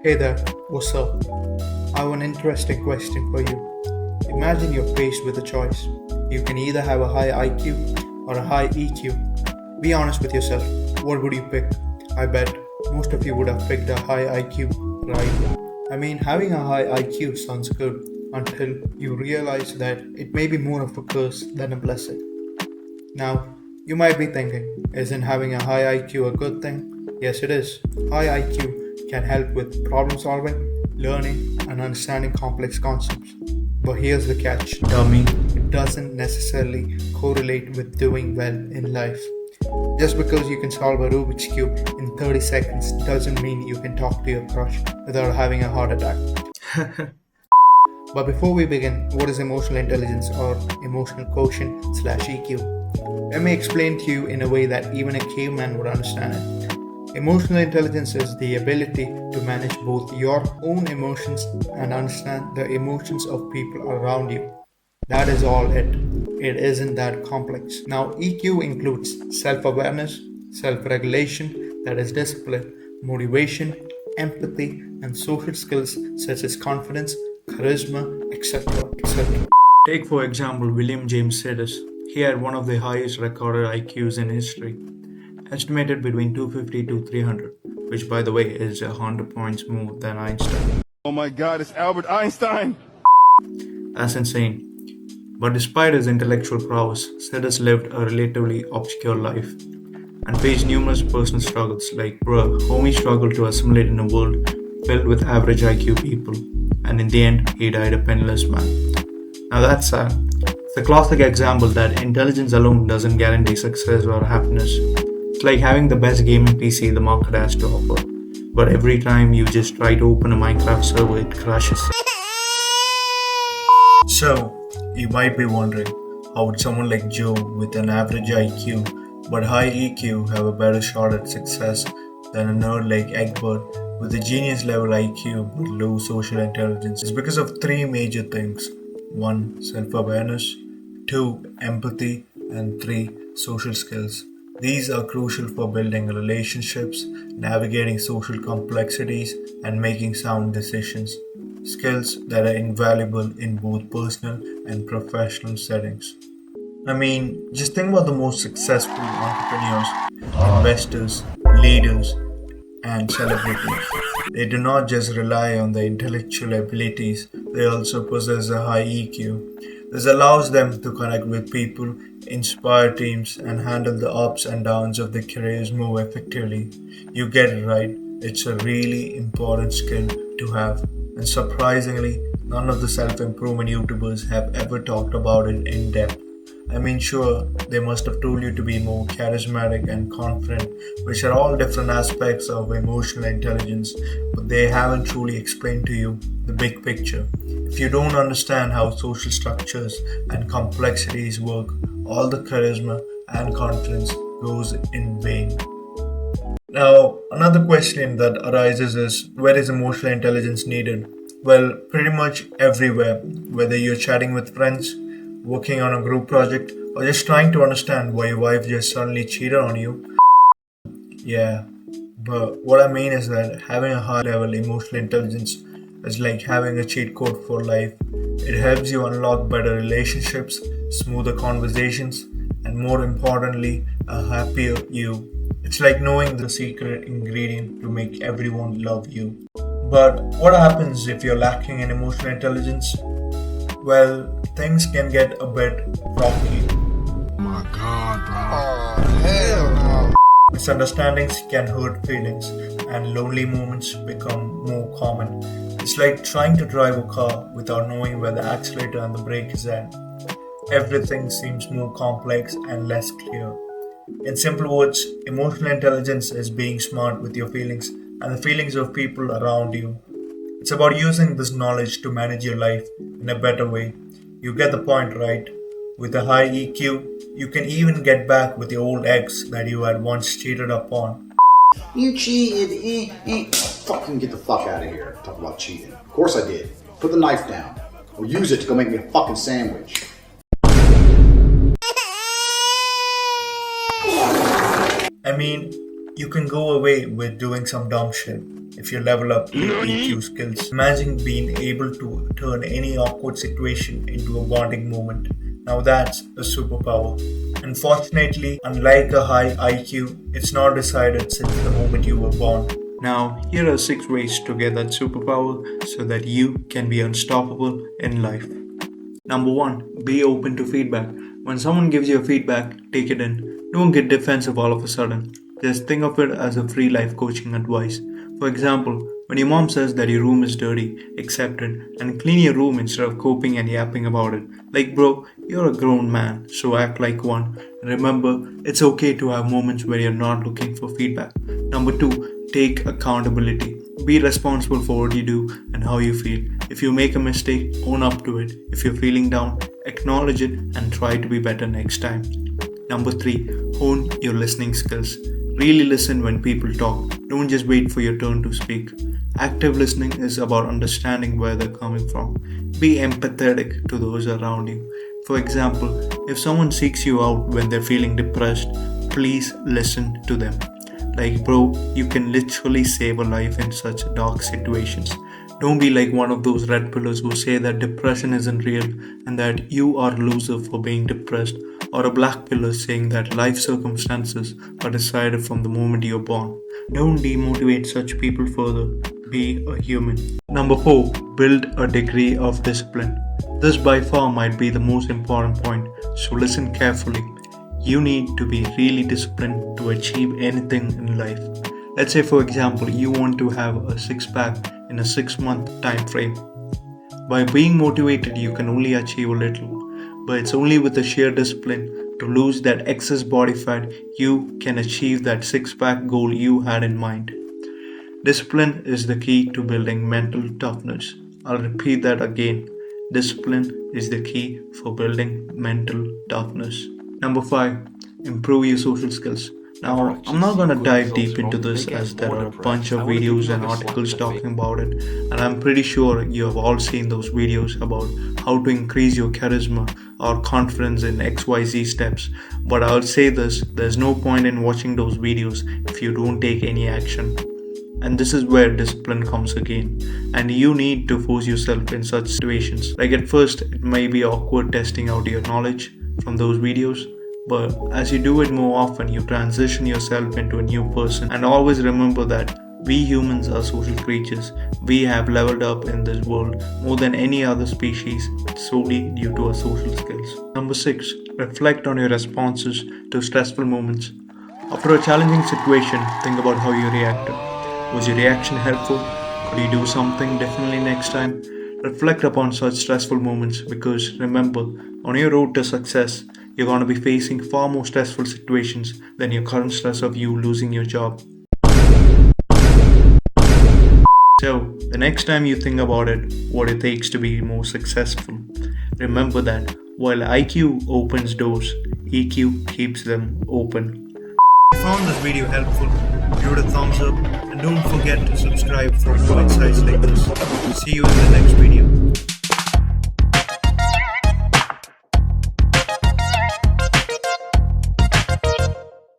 Hey there, what's up? I have an interesting question for you. Imagine you're faced with a choice. You can either have a high IQ or a high EQ. Be honest with yourself. What would you pick? I bet most of you would have picked a high IQ, right? I mean, having a high IQ sounds good until you realize that it may be more of a curse than a blessing. Now, you might be thinking, isn't having a high IQ a good thing? Yes, it is. High IQ can help with problem solving, learning, and understanding complex concepts. But here's the catch, dummy. It doesn't necessarily correlate with doing well in life. Just because you can solve a Rubik's Cube in 30 seconds doesn't mean you can talk to your crush without having a heart attack. But before we begin, what is emotional intelligence or emotional quotient slash EQ? Let me explain to you in a way that even a caveman would understand it. Emotional intelligence is the ability to manage both your own emotions and understand the emotions of people around you. That is all it. It isn't that complex. Now, EQ includes self awareness, self regulation, that is discipline, motivation, empathy, and social skills such as confidence, charisma, etc. etc. Take, for example, William James Sidis. He had one of the highest recorded IQs in history, estimated between 250 to 300, which, by the way, is 100 points more than Einstein. Oh my God, it's Albert Einstein! That's insane. But despite his intellectual prowess, Sidis lived a relatively obscure life and faced numerous personal struggles like, bruh, homie struggled to assimilate in a world filled with average IQ people, and in the end, he died a penniless man. Now that's sad. It's a classic example that intelligence alone doesn't guarantee success or happiness. It's like having the best gaming PC the market has to offer, but every time you just try to open a Minecraft server, it crashes. So, you might be wondering, how would someone like Joe with an average IQ but high EQ have a better shot at success than a nerd like Egbert with a genius level IQ but low social intelligence? It's because of three major things. 1. Self-awareness, 2. Empathy, and 3. Social skills. These are crucial for building relationships, navigating social complexities, and making sound decisions. Skills that are invaluable in both personal and professional settings. I mean, just think about the most successful entrepreneurs, investors, leaders, and celebrities. They do not just rely on their intellectual abilities, they also possess a high EQ. This allows them to connect with people, inspire teams, and handle the ups and downs of their careers more effectively. You get it right, it's a really important skill to have. And surprisingly, none of the self improvement YouTubers have ever talked about it in depth. I mean, sure, they must have told you to be more charismatic and confident, which are all different aspects of emotional intelligence, but they haven't truly explained to you the big picture. If you don't understand how social structures and complexities work, all the charisma and confidence goes in vain. Now, another question that arises is, where is emotional intelligence needed? Well, pretty much everywhere, whether you're chatting with friends, working on a group project, or just trying to understand why your wife just suddenly cheated on you. Yeah, but what I mean is that having a high level emotional intelligence is like having a cheat code for life. It helps you unlock better relationships, smoother conversations, and more importantly, a happier you. It's like knowing the secret ingredient to make everyone love you. But what happens if you're lacking in emotional intelligence? Well, things can get a bit rocky. My God, bro. Oh, hell no. Misunderstandings can hurt feelings, and lonely moments become more common. It's like trying to drive a car without knowing where the accelerator and the brake is at. Everything seems more complex and less clear. In simple words, emotional intelligence is being smart with your feelings and the feelings of people around you. It's about using this knowledge to manage your life in a better way. You get the point, right? With a high EQ, you can even get back with your old ex that you had once cheated upon. You cheated. Fucking get the fuck out of here. Talk about cheating. Of course I did. Put the knife down. Or use it to go make me a fucking sandwich. I mean, You can go away with doing some dumb shit if you level up your EQ skills. Imagine being able to turn any awkward situation into a bonding moment. Now that's a superpower. Unfortunately, unlike a high IQ, it's not decided since the moment you were born. Now, here are 6 ways to get that superpower so that you can be unstoppable in life. Number 1, be open to feedback. When someone gives you a feedback, take it in. Don't get defensive all of a sudden. Just think of it as a free life coaching advice. For example, when your mom says that your room is dirty, accept it and clean your room instead of coping and yapping about it. Like, bro, you're a grown man, so act like one. And remember, it's okay to have moments where you're not looking for feedback. Number 2, take accountability. Be responsible for what you do and how you feel. If you make a mistake, own up to it. If you're feeling down, acknowledge it and try to be better next time. Number 3, hone your listening skills. Really listen when people talk. Don't just wait for your turn to speak. Active listening is about understanding where they're coming from. Be empathetic to those around you. For example, if someone seeks you out when they're feeling depressed, please listen to them. Like, bro, you can literally save a life in such dark situations. Don't be like one of those red pillars who say that depression isn't real and that you are a loser for being depressed, or a black pillar saying that life circumstances are decided from the moment you're born. Don't demotivate such people further. Be a human. Number 4, build a degree of discipline. This by far might be the most important point, so listen carefully. You need to be really disciplined to achieve anything in life. Let's say, for example, you want to have a 6-pack in a 6-month time frame. By being motivated, you can only achieve a little, but it's only with the sheer discipline to lose that excess body fat you can achieve that 6-pack goal you had in mind. Discipline is the key to building mental toughness. I'll repeat that again. Discipline is the key for building mental toughness. Number 5, improve your social skills. Now, I'm not gonna dive deep into this as there are a bunch of videos and articles talking about it, and I'm pretty sure you have all seen those videos about how to increase your charisma or confidence in XYZ steps. But I'll say this, there's no point in watching those videos if you don't take any action. And this is where discipline comes again. And you need to force yourself in such situations. Like, at first, it may be awkward testing out your knowledge from those videos, but as you do it more often, you transition yourself into a new person. And always remember that we humans are social creatures. We have leveled up in this world more than any other species solely due to our social skills. Number 6, reflect on your responses to stressful moments. After a challenging situation, think about how you reacted. Was your reaction helpful? Could you do something differently next time? Reflect upon such stressful moments, because remember, on your road to success, you're going to be facing far more stressful situations than your current stress of you losing your job. So, the next time you think about it, what it takes to be more successful, remember that while IQ opens doors, EQ keeps them open. If you found this video helpful, give it a thumbs up and don't forget to subscribe for more insights like this. See you in the next video.